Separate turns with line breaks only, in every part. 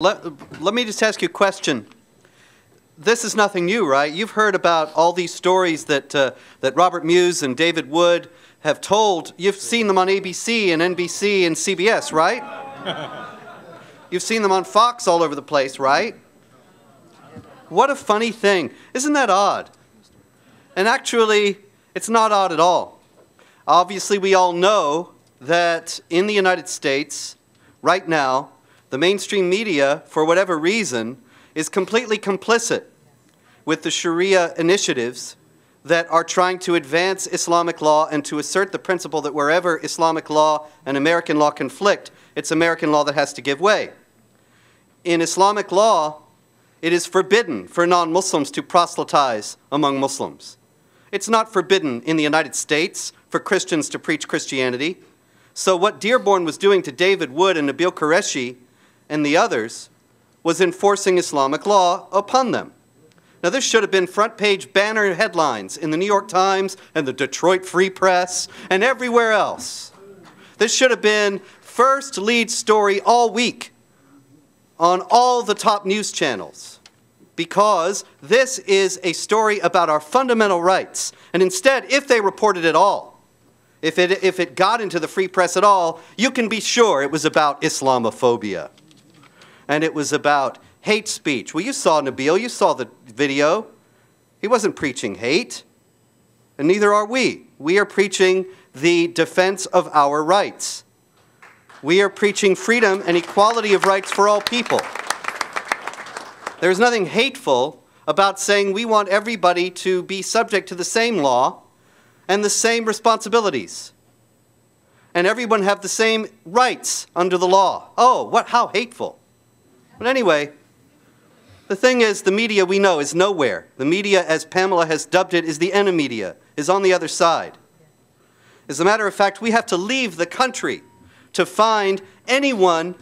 Let me just ask you a question. This is nothing new, right? You've heard about all these stories that, that Robert Muse and David Wood have told. You've seen them on ABC and NBC and CBS, right? You've seen them on Fox all over the place, right? What a funny thing. Isn't that odd? And actually, it's not odd at all. Obviously, we all know that in the United States, right now, the mainstream media, for whatever reason, is completely complicit with the Sharia initiatives that are trying to advance Islamic law and to assert the principle that wherever Islamic law and American law conflict, it's American law that has to give way. In Islamic law, it is forbidden for non-Muslims to proselytize among Muslims. It's not forbidden in the United States for Christians to preach Christianity. So what Dearborn was doing to David Wood and Nabil Qureshi and the others was enforcing Islamic law upon them. Now this should have been front page banner headlines in the New York Times and the Detroit Free Press and everywhere else. This should have been first lead story all week on all the top news channels, because this is a story about our fundamental rights. And instead, if they reported it all, if it got into the free press at all, you can be sure it was about Islamophobia. And it was about hate speech. Well, you saw Nabil, you saw the video. He wasn't preaching hate, and neither are we. We are preaching the defense of our rights. We are preaching freedom and equality of rights for all people. There's nothing hateful about saying we want everybody to be subject to the same law and the same responsibilities. And everyone have the same rights under the law. Oh, how hateful. But anyway, the thing is, the media we know is nowhere. The media, as Pamela has dubbed it, is the enemy-media, is on the other side. As a matter of fact, we have to leave the country to find anyone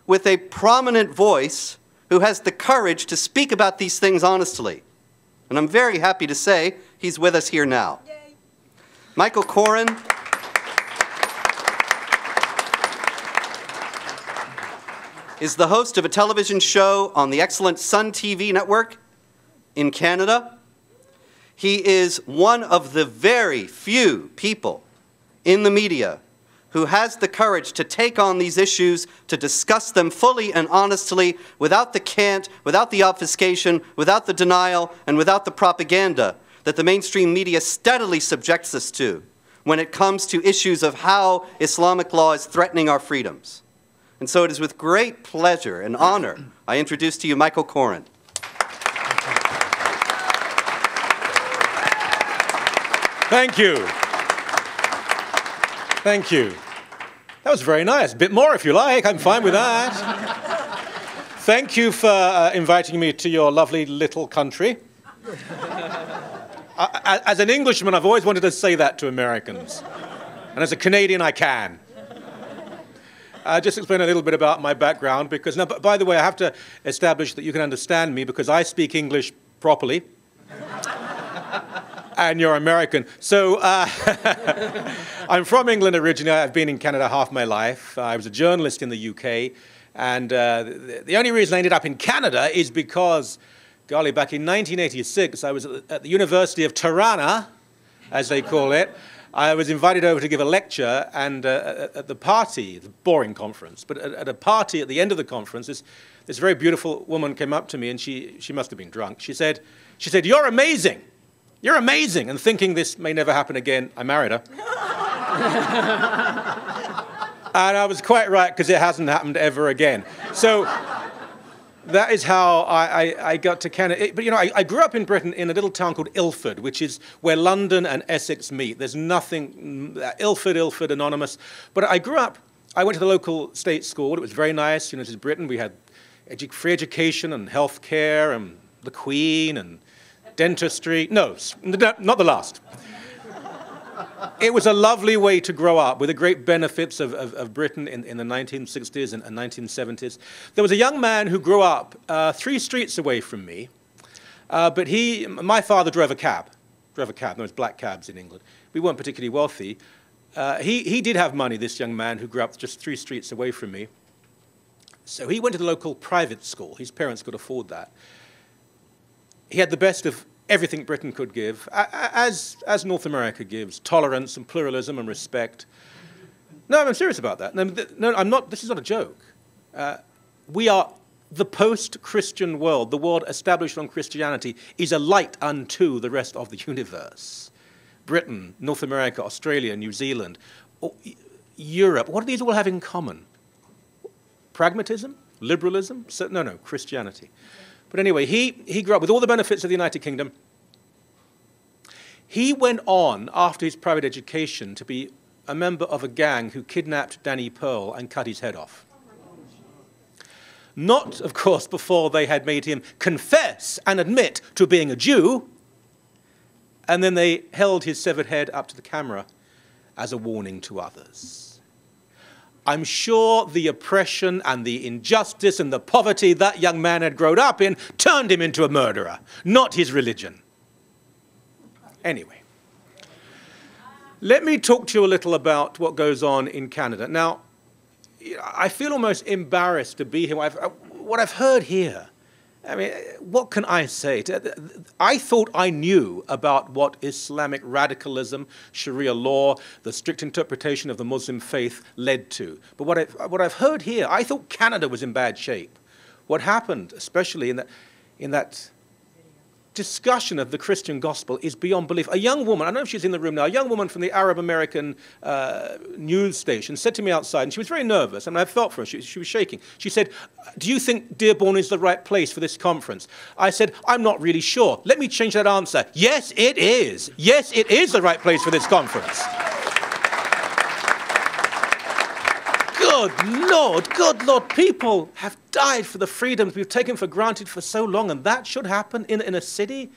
with a prominent voice who has the courage to speak about these things honestly. And I'm very happy to say he's with us here now. Yay. Michael Coren is the host of a television show on the excellent Sun TV network in Canada. He is one of the very few people in the media who has the courage to take on these issues, to discuss them fully and honestly, without the cant, without the obfuscation, without the denial, and without the propaganda that the mainstream media steadily subjects us to when it comes to issues of how Islamic law is threatening our freedoms. And so it is with great pleasure and honor I introduce to you Michael Coren.
Thank you. Thank you. That was very nice. A bit more if you like. I'm fine with that. Thank you for inviting me to your lovely little country. As an Englishman, I've always wanted to say that to Americans. And as a Canadian, I can. Just explain a little bit about my background, because now, by the way, I have to establish that you can understand me because I speak English properly. And you're American. So I'm from England originally. I've been in Canada half my life. I was a journalist in the UK. And the only reason I ended up in Canada is because, golly, back in 1986, I was at the University of Tirana, as they call it. I was invited over to give a lecture, and at the party, the boring conference, but at a party at the end of the conference, this very beautiful woman came up to me, and she must have been drunk. She said, "You're amazing. You're amazing." And thinking this may never happen again, I married her. And I was quite right, because it hasn't happened ever again. So that is how I got to Canada. But, you know, I grew up in Britain in a little town called Ilford, which is where London and Essex meet. There's nothing, Ilford, anonymous. But I grew up, I went to the local state school. It was very nice. You know, this is Britain. We had free education and health care and the Queen and dentistry. No, not the last. It was a lovely way to grow up with the great benefits of Britain in the 1960s and 1970s. There was a young man who grew up 3 streets away from me, but my father drove a cab. There was black cabs in England. We weren't particularly wealthy. He did have money, this young man who grew up just 3 streets away from me. So he went to the local private school. His parents could afford that. He had the best of everything Britain could give, as North America gives, tolerance and pluralism and respect. No, I'm serious about that. No, I'm not. This is not a joke. We are the post-Christian world. The world established on Christianity is a light unto the rest of the universe. Britain, North America, Australia, New Zealand, Europe. What do these all have in common? Pragmatism? Liberalism? No, Christianity. But anyway, he grew up with all the benefits of the United Kingdom. He went on, after his private education, to be a member of a gang who kidnapped Danny Pearl and cut his head off. Not, of course, before they had made him confess and admit to being a Jew, and then they held his severed head up to the camera as a warning to others. I'm sure the oppression and the injustice and the poverty that young man had grown up in turned him into a murderer, not his religion. Anyway, let me talk to you a little about what goes on in Canada. Now, I feel almost embarrassed to be here. What I've heard here, I mean, what can I say? I thought I knew about what Islamic radicalism, Sharia law, the strict interpretation of the Muslim faith led to. But what I've heard here, I thought Canada was in bad shape. What happened, especially in that discussion of the Christian gospel, is beyond belief. A young woman, I don't know if she's in the room now, a young woman from the Arab American news station said to me outside, and she was very nervous, and I felt for her, she was shaking. She said, "Do you think Dearborn is the right place for this conference?" I said, "I'm not really sure. Let me change that answer. Yes, it is. Yes, it is the right place for this conference." Good Lord, people have died for the freedoms we've taken for granted for so long, and that should happen in a city?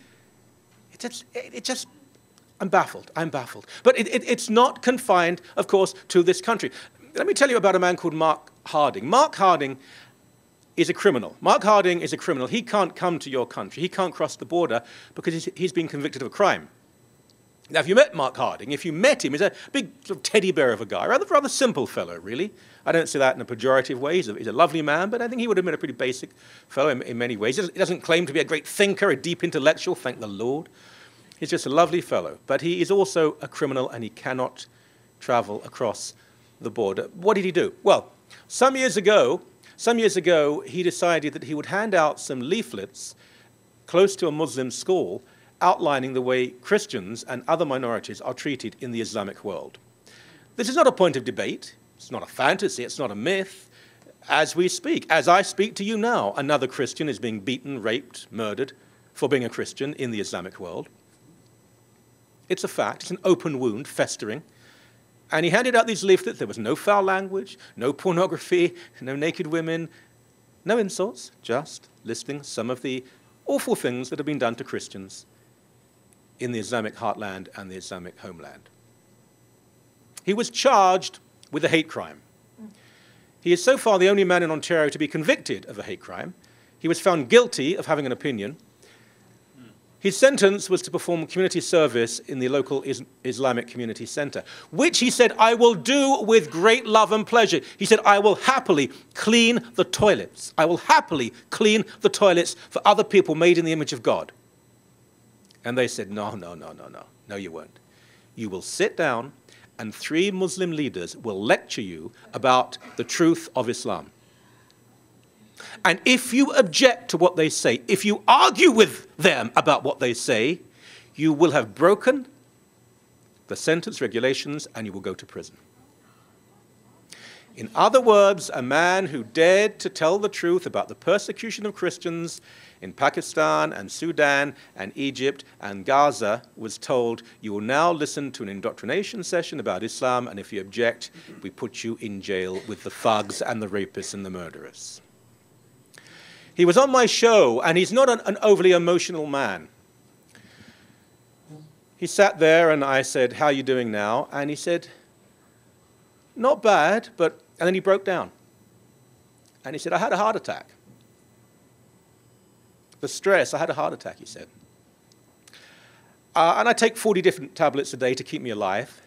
I'm baffled. But it's not confined, of course, to this country. Let me tell you about a man called Mark Harding. Mark Harding is a criminal. Mark Harding is a criminal. He can't come to your country. He can't cross the border because he's been convicted of a crime. Now, if you met Mark Harding, if you met him, he's a big sort of teddy bear of a guy, rather simple fellow, really. I don't say that in a pejorative way. He's a lovely man, but I think he would have been a pretty basic fellow in many ways. He doesn't claim to be a great thinker, a deep intellectual, thank the Lord. He's just a lovely fellow. But he is also a criminal, and he cannot travel across the border. What did he do? Well, some years ago, he decided that he would hand out some leaflets close to a Muslim school outlining the way Christians and other minorities are treated in the Islamic world. This is not a point of debate. It's not a fantasy. It's not a myth. As we speak, as I speak to you now, another Christian is being beaten, raped, murdered for being a Christian in the Islamic world. It's a fact. It's an open wound, festering. And he handed out these leaflets. There was no foul language, no pornography, no naked women, no insults, just listing some of the awful things that have been done to Christians in the Islamic heartland and the Islamic homeland. He was charged with a hate crime. He is so far the only man in Ontario to be convicted of a hate crime. He was found guilty of having an opinion. His sentence was to perform community service in the local Islamic community center, which he said, "I will do with great love and pleasure." He said, "I will happily clean the toilets. I will happily clean the toilets for other people made in the image of God." And they said, "No, you won't. You will sit down and 3 Muslim leaders will lecture you about the truth of Islam. And if you object to what they say, if you argue with them about what they say, you will have broken the sentence regulations and you will go to prison." In other words, a man who dared to tell the truth about the persecution of Christians in Pakistan and Sudan and Egypt and Gaza was told, "You will now listen to an indoctrination session about Islam, and if you object, we put you in jail with the thugs and the rapists and the murderers." He was on my show, and he's not an overly emotional man. He sat there, and I said, "How are you doing now?" And he said, "Not bad, but..." And then he broke down. And he said, "I had a heart attack. The stress, I had a heart attack," he said. "And I take 40 different tablets a day to keep me alive,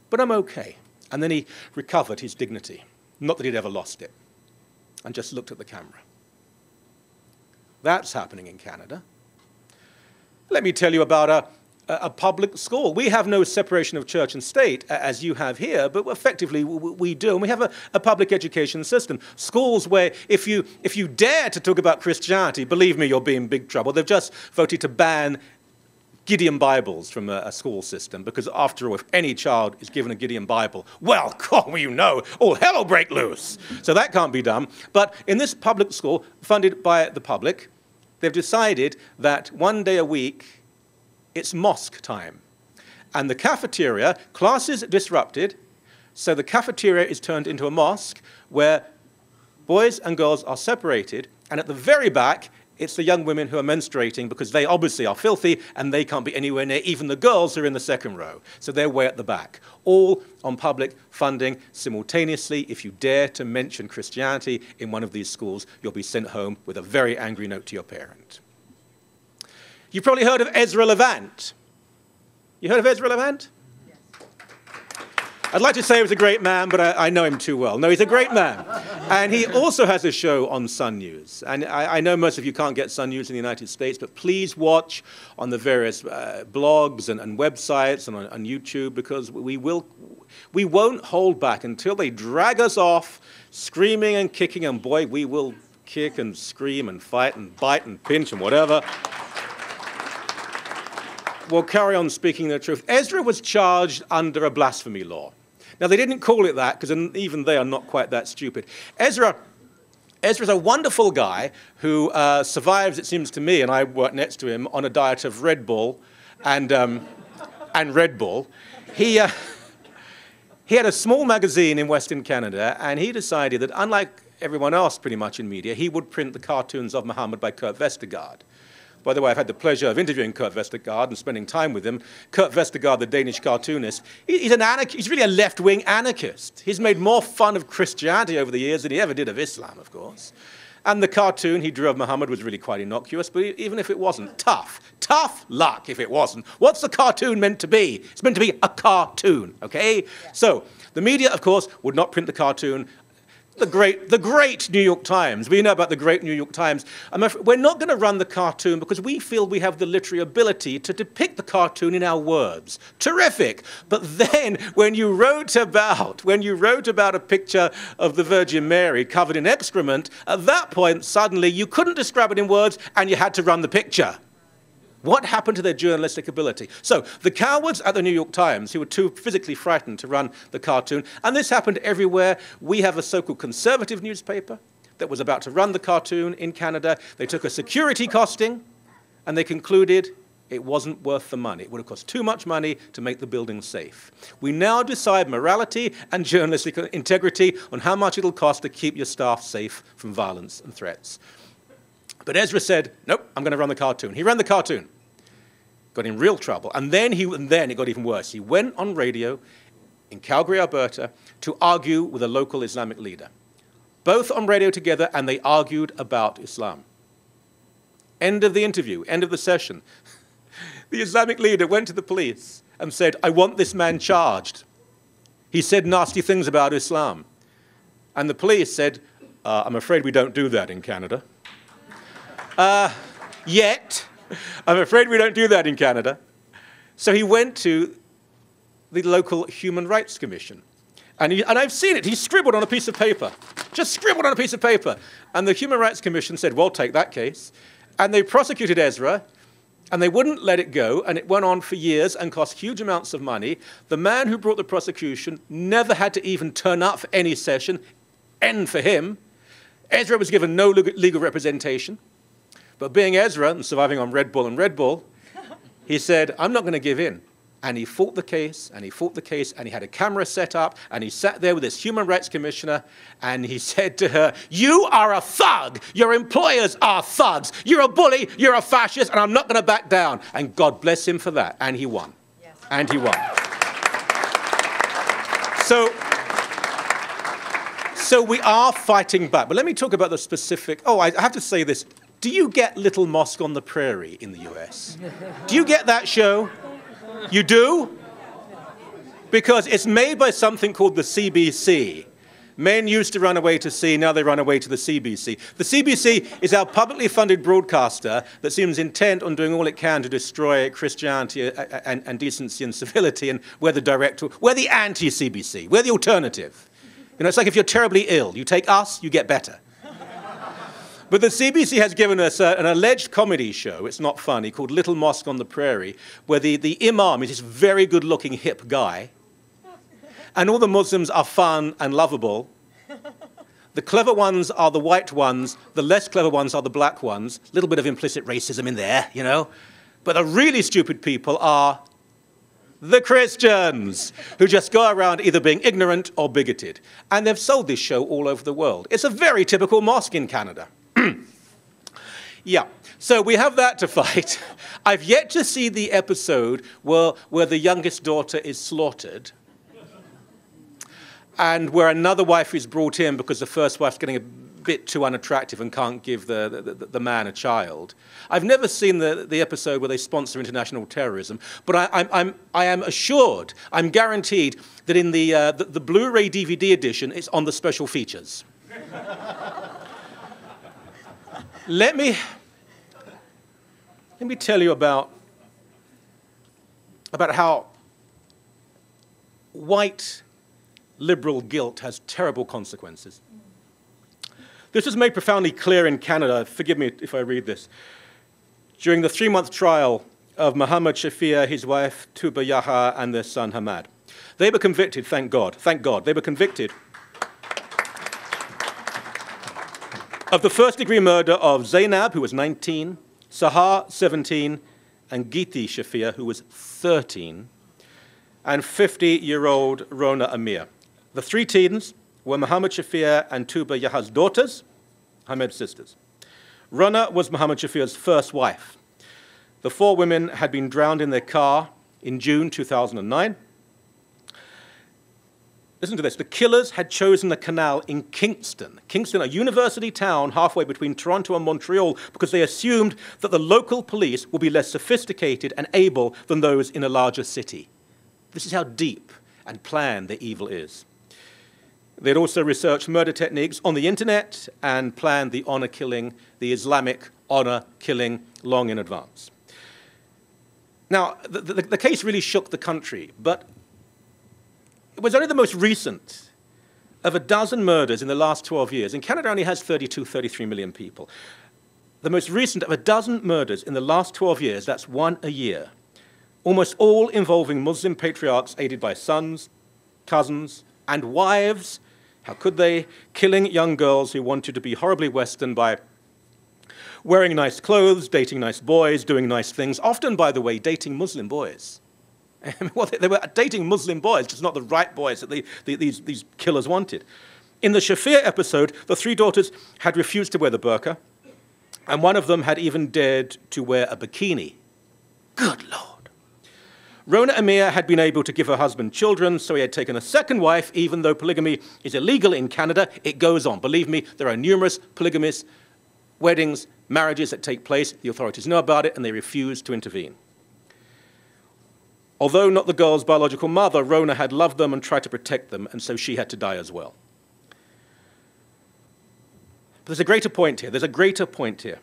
but I'm okay." And then he recovered his dignity. Not that he'd ever lost it. and just looked at the camera. That's happening in Canada. Let me tell you about a public school. We have no separation of church and state, as you have here, but effectively we do. And we have a public education system. Schools where if you dare to talk about Christianity, believe me, you'll be in big trouble. They've just voted to ban Gideon Bibles from a school system, because after all, if any child is given a Gideon Bible, well, you know, all hell will break loose. So that can't be done. But in this public school, funded by the public, they've decided that one day a week, it's mosque time. And the cafeteria, classes disrupted, so the cafeteria is turned into a mosque where boys and girls are separated, and at the very back, it's the young women who are menstruating because they obviously are filthy and they can't be anywhere near even the girls who are in the second row. So they're way at the back. All on public funding simultaneously. If you dare to mention Christianity in one of these schools, you'll be sent home with a very angry note to your parent. You've probably heard of Ezra Levant. You heard of Ezra Levant? Yes. I'd like to say he was a great man, but I know him too well. No, he's a great man. And he also has a show on Sun News. And I know most of you can't get Sun News in the United States, but please watch on the various blogs and websites and on YouTube, because we won't hold back until they drag us off, screaming and kicking, and boy, we will kick and scream and fight and bite and pinch and whatever. We'll carry on speaking the truth. Ezra was charged under a blasphemy law. Now, they didn't call it that, because even they are not quite that stupid. Ezra's a wonderful guy who survives, it seems to me, and I work next to him, on a diet of Red Bull and Red Bull. He had a small magazine in Western Canada, and he decided that, unlike everyone else pretty much in media, he would print the cartoons of Muhammad by Kurt Vestergaard. By the way, I've had the pleasure of interviewing Kurt Vestergaard and spending time with him. Kurt Vestergaard, the Danish cartoonist, he's an anarchist. He's really a left-wing anarchist. He's made more fun of Christianity over the years than he ever did of Islam, of course. And the cartoon he drew of Muhammad was really quite innocuous, but even if it wasn't, tough luck if it wasn't. What's the cartoon meant to be? It's meant to be a cartoon, okay? Yeah. So the media, of course, would not print the cartoon. The great New York Times. We know about the great New York Times. We're not going to run the cartoon because we feel we have the literary ability to depict the cartoon in our words. Terrific. But then when you wrote about a picture of the Virgin Mary covered in excrement, at that point, suddenly you couldn't describe it in words and you had to run the picture. What happened to their journalistic ability? So the cowards at the New York Times, who were too physically frightened to run the cartoon, and this happened everywhere. We have a so-called conservative newspaper that was about to run the cartoon in Canada. They took a security costing, and they concluded it wasn't worth the money. It would have cost too much money to make the building safe. We now decide morality and journalistic integrity on how much it'll cost to keep your staff safe from violence and threats. But Ezra said, nope, I'm going to run the cartoon. He ran the cartoon. Got in real trouble. And then it got even worse. He went on radio in Calgary, Alberta, to argue with a local Islamic leader. Both on radio together, and they argued about Islam. End of the interview, end of the session. The Islamic leader went to the police and said, I want this man charged. He said nasty things about Islam. And the police said, I'm afraid we don't do that in Canada. Yet, I'm afraid we don't do that in Canada. So he went to the local Human Rights Commission. And I've seen it. He scribbled on a piece of paper. Just scribbled on a piece of paper. And the Human Rights Commission said, well, take that case. And they prosecuted Ezra, and they wouldn't let it go, and it went on for years and cost huge amounts of money. The man who brought the prosecution never had to even turn up for any session. End for him. Ezra was given no legal representation. But being Ezra and surviving on Red Bull, he said, I'm not going to give in. And he fought the case, and he fought the case, and he had a camera set up, and he sat there with his human rights commissioner, and he said to her, you are a thug. Your employers are thugs. You're a bully, you're a fascist, and I'm not going to back down. And God bless him for that. And he won. Yes. And he won. So we are fighting back. But let me talk about the specific... Oh, I have to say this. Do you get Little Mosque on the Prairie in the US? Do you get that show? You do? Because it's made by something called the CBC. Men used to run away to sea, now they run away to the CBC. The CBC is our publicly funded broadcaster that seems intent on doing all it can to destroy Christianity and decency and civility, and we're the anti-CBC, we're the alternative. You know, it's like if you're terribly ill, you take us, you get better. But the CBC has given us an alleged comedy show, it's not funny, called Little Mosque on the Prairie, where the imam is this very good-looking hip guy, and all the Muslims are fun and lovable. The clever ones are the white ones, the less clever ones are the black ones. A little bit of implicit racism in there, you know. But the really stupid people are the Christians, who just go around either being ignorant or bigoted. And they've sold this show all over the world. It's a very typical mosque in Canada. Yeah, so we have that to fight. I've yet to see the episode where the youngest daughter is slaughtered, and where another wife is brought in because the first wife's getting a bit too unattractive and can't give the man a child. I've never seen the episode where they sponsor international terrorism, but I am assured, I'm guaranteed, that in the Blu-ray DVD edition, it's on the special features. Let me tell you about how white liberal guilt has terrible consequences. This was made profoundly clear in Canada, forgive me if I read this, during the 3-month trial of Muhammad Shafia, his wife Tuba Yaha, and their son Hamad. They were convicted, thank God, they were convicted of the first-degree murder of Zainab, who was 19, Sahar, 17, and Geeti Shafia, who was 13, and 50-year-old Rona Amir. The 3 teens were Muhammad Shafia and Tuba Yaha's daughters, Hamed's sisters. Rona was Muhammad Shafia's first wife. The 4 women had been drowned in their car in June 2009. Listen to this. The killers had chosen a canal in Kingston, a university town halfway between Toronto and Montreal, because they assumed that the local police would be less sophisticated and able than those in a larger city. This is how deep and planned the evil is. They had also researched murder techniques on the internet and planned the honor killing, the Islamic honor killing, long in advance. Now, the case really shook the country, but it was only the most recent of a dozen murders in the last 12 years. And Canada only has 33 million people. The most recent of a dozen murders in the last 12 years, that's 1 a year, almost all involving Muslim patriarchs aided by sons, cousins, and wives. How could they? Killing young girls who wanted to be horribly Western by wearing nice clothes, dating nice boys, doing nice things, often, by the way, dating Muslim boys. Well, they were dating Muslim boys, just not the right boys that these killers wanted. In the Shafir episode, the 3 daughters had refused to wear the burqa, and one of them had even dared to wear a bikini. Good Lord. Rona Amir had been able to give her husband children, so he had taken a second wife, even though polygamy is illegal in Canada. It goes on. Believe me, there are numerous polygamous weddings, marriages that take place. The authorities know about it, and they refuse to intervene. Although not the girl's biological mother, Rona had loved them and tried to protect them, and so she had to die as well. But there's a greater point here. There's a greater point here,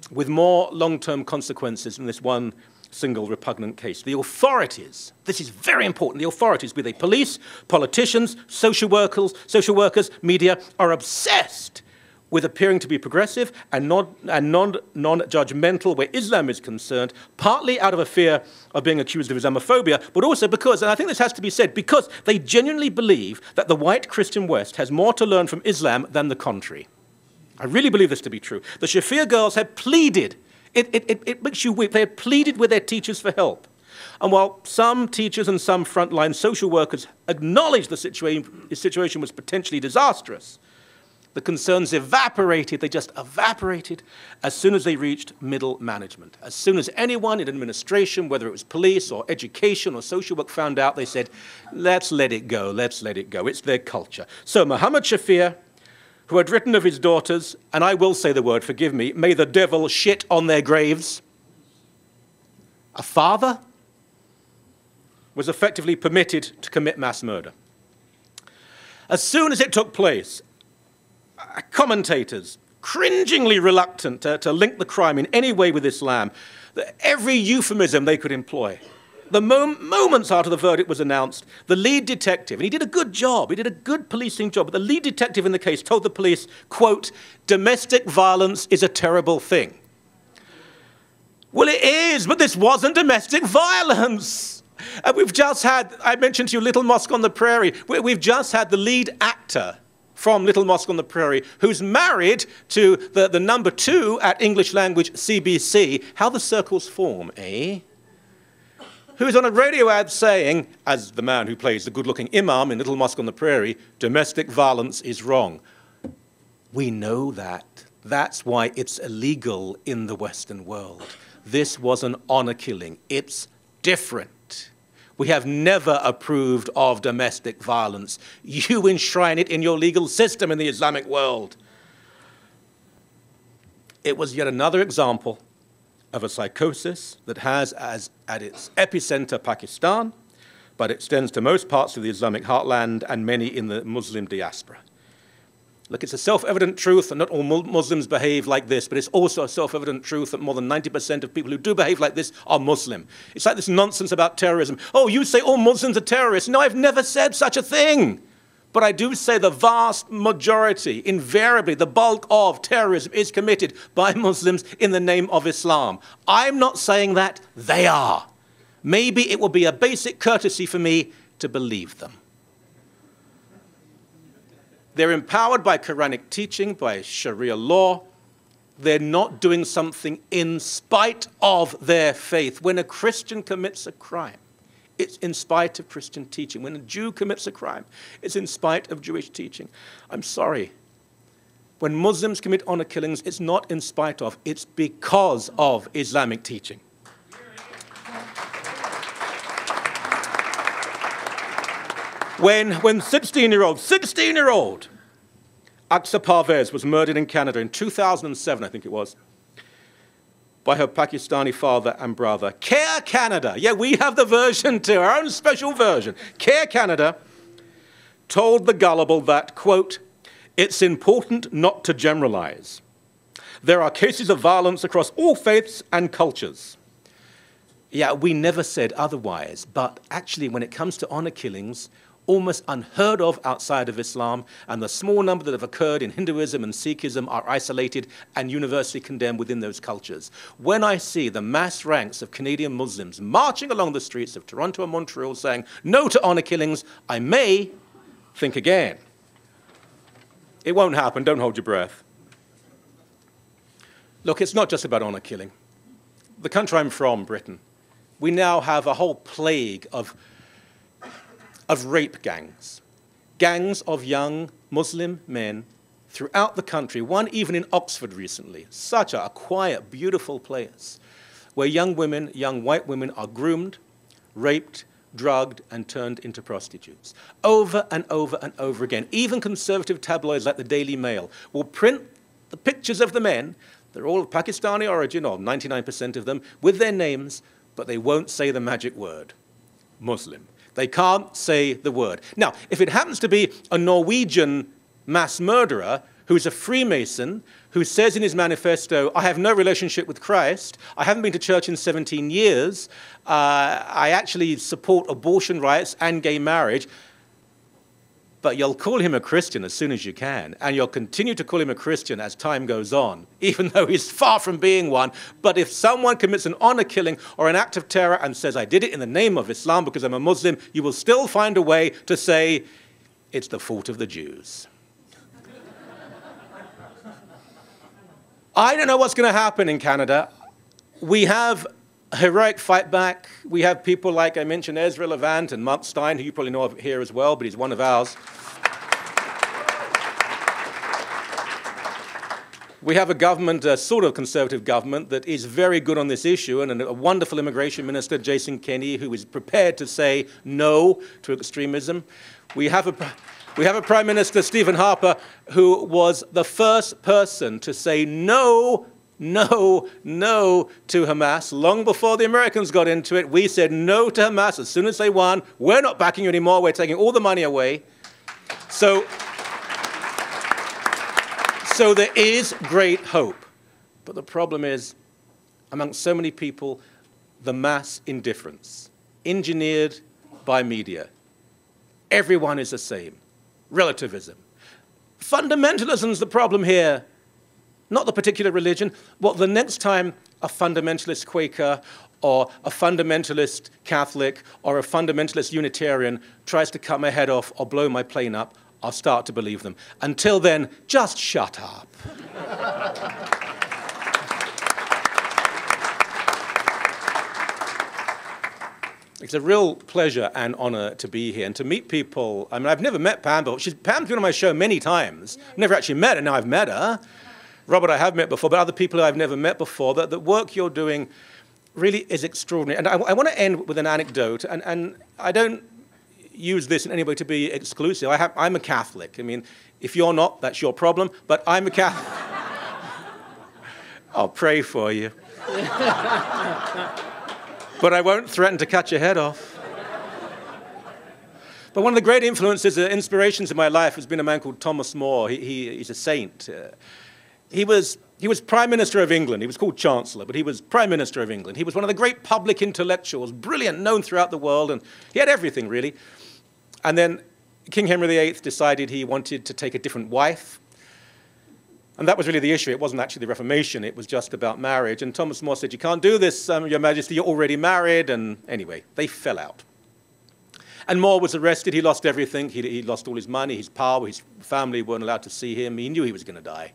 with more long-term consequences than this one single repugnant case. The authorities, this is very important, the authorities, be they police, politicians, social workers, media, are obsessed with appearing to be progressive and non-judgmental where Islam is concerned, partly out of a fear of being accused of Islamophobia, but also because, and I think this has to be said, because they genuinely believe that the white Christian West has more to learn from Islam than the contrary. I really believe this to be true. The Shafir girls had pleaded, it makes you weep, they had pleaded with their teachers for help. And while some teachers and some frontline social workers acknowledged the situation was potentially disastrous, the concerns evaporated, they just evaporated as soon as they reached middle management. As soon as anyone in administration, whether it was police or education or social work, found out, they said, let's let it go, let's let it go. It's their culture. So Muhammad Shafir, who had written of his daughters, and I will say the word, forgive me, may the devil shit on their graves, a father, was effectively permitted to commit mass murder. As soon as it took place, commentators, cringingly reluctant to link the crime in any way with Islam, every euphemism they could employ. The moments after the verdict was announced, the lead detective, and he did a good job, he did a good policing job, but the lead detective in the case told the police, quote, "Domestic violence is a terrible thing." Well, it is, but this wasn't domestic violence. And we've just had, I mentioned to you, Little Mosque on the Prairie. We've just had the lead actor from Little Mosque on the Prairie, who's married to the number 2 at English language CBC. How the circles form, eh? Who's on a radio ad saying, as the man who plays the good-looking imam in Little Mosque on the Prairie, domestic violence is wrong. We know that. That's why it's illegal in the Western world. This was an honor killing. It's different. We have never approved of domestic violence. You enshrine it in your legal system in the Islamic world. It was yet another example of a psychosis that has as at its epicenter Pakistan, but extends to most parts of the Islamic heartland and many in the Muslim diaspora. Look, it's a self-evident truth that not all Muslims behave like this, but it's also a self-evident truth that more than 90% of people who do behave like this are Muslim. It's like this nonsense about terrorism. Oh, you say all Muslims are terrorists. No, I've never said such a thing. But I do say the vast majority, invariably, the bulk of terrorism is committed by Muslims in the name of Islam. I'm not saying that, they are. Maybe it will be a basic courtesy for me to believe them. They're empowered by Quranic teaching, by Sharia law. They're not doing something in spite of their faith. When a Christian commits a crime, it's in spite of Christian teaching. When a Jew commits a crime, it's in spite of Jewish teaching. I'm sorry. When Muslims commit honor killings, it's not in spite of, it's because of Islamic teaching. When 16-year-old Aqsa Parvez was murdered in Canada in 2007, I think it was, by her Pakistani father and brother. Care Canada, yeah, we have the version too, our own special version. Care Canada told the gullible that, quote, "It's important not to generalize. There are cases of violence across all faiths and cultures." Yeah, we never said otherwise, but actually when it comes to honor killings, almost unheard of outside of Islam, and the small number that have occurred in Hinduism and Sikhism are isolated and universally condemned within those cultures. When I see the mass ranks of Canadian Muslims marching along the streets of Toronto and Montreal saying no to honor killings, I may think again. It won't happen, don't hold your breath. Look, it's not just about honor killing. The country I'm from, Britain, we now have a whole plague of rape gangs. Gangs of young Muslim men throughout the country, one even in Oxford recently, such a quiet, beautiful place, where young women, young white women are groomed, raped, drugged, and turned into prostitutes. Over and over and over again. Even conservative tabloids like the Daily Mail will print the pictures of the men, they're all of Pakistani origin, or 99% of them, with their names, but they won't say the magic word, Muslim. They can't say the word. Now, if it happens to be a Norwegian mass murderer who's a Freemason, who says in his manifesto, I have no relationship with Christ, I haven't been to church in 17 years, I actually support abortion rights and gay marriage, but you'll call him a Christian as soon as you can, and you'll continue to call him a Christian as time goes on, even though he's far from being one. But if someone commits an honor killing or an act of terror and says, I did it in the name of Islam because I'm a Muslim, you will still find a way to say, it's the fault of the Jews. I don't know what's going to happen in Canada. We have a heroic fight back. We have people like I mentioned, Ezra Levant and Mark Stein, who you probably know of here as well, but he's one of ours. We have a government, a sort of conservative government, that is very good on this issue, and a wonderful immigration minister, Jason Kenney, who is prepared to say no to extremism. We have a Prime Minister, Stephen Harper, who was the first person to say no to Hamas. Long before the Americans got into it, we said no to Hamas as soon as they won. We're not backing you anymore. We're taking all the money away. So there is great hope. But the problem is, amongst so many people, the mass indifference, engineered by media. Everyone is the same. Relativism. Fundamentalism's the problem here, not the particular religion. Well, the next time a fundamentalist Quaker or a fundamentalist Catholic or a fundamentalist Unitarian tries to cut my head off or blow my plane up, I'll start to believe them. Until then, just shut up. It's a real pleasure and honor to be here and to meet people. I mean, I've never met Pam before. Pam's been on my show many times. I've never actually met her. Now I've met her. Robert I have met before, but other people I've never met before. The work you're doing really is extraordinary. And I want to end with an anecdote, and I don't use this in any way to be exclusive. I'm a Catholic. I mean, if you're not, that's your problem, but I'm a Catholic. I'll pray for you. But I won't threaten to cut your head off. But one of the great influences, inspirations in my life has been a man called Thomas More. He's a saint. He was Prime Minister of England. He was called Chancellor, but he was Prime Minister of England. He was one of the great public intellectuals, brilliant, known throughout the world, and he had everything, really. And then King Henry VIII decided he wanted to take a different wife. And that was really the issue. It wasn't actually the Reformation. It was just about marriage. And Thomas More said, you can't do this, Your Majesty, you're already married. And anyway, they fell out. And More was arrested. He lost everything. He lost all his money, his power. His family weren't allowed to see him. He knew he was going to die.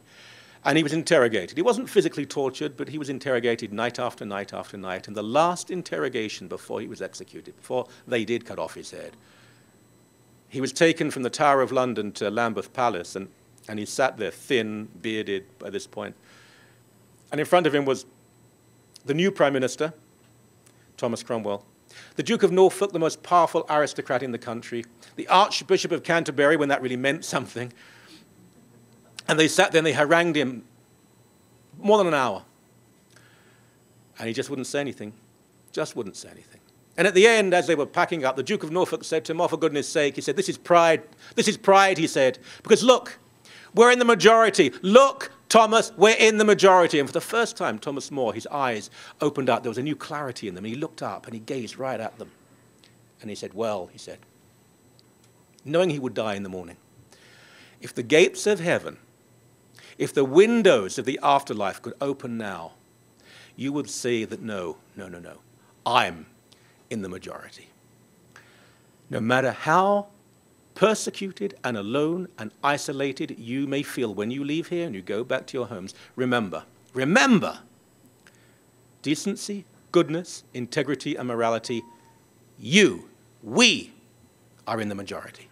And he was interrogated. He wasn't physically tortured, but he was interrogated night after night after night. And the last interrogation before he was executed, before they did cut off his head, he was taken from the Tower of London to Lambeth Palace, and he sat there, thin, bearded by this point. And in front of him was the new Prime Minister, Thomas Cromwell, the Duke of Norfolk, the most powerful aristocrat in the country, the Archbishop of Canterbury, when that really meant something. And they sat there and they harangued him more than an hour. And he just wouldn't say anything, just wouldn't say anything. And at the end, as they were packing up, the Duke of Norfolk said to him, oh, for goodness sake, he said, this is pride, he said, because look, we're in the majority. Look, Thomas, we're in the majority. And for the first time, Thomas More, his eyes opened up. There was a new clarity in them. And he looked up and he gazed right at them. And he said, well, he said, knowing he would die in the morning, if the gates of heaven, if the windows of the afterlife could open now, you would see that no, I'm in the majority. No matter how persecuted and alone and isolated you may feel when you leave here and you go back to your homes, remember, decency, goodness, integrity, and morality, we are in the majority.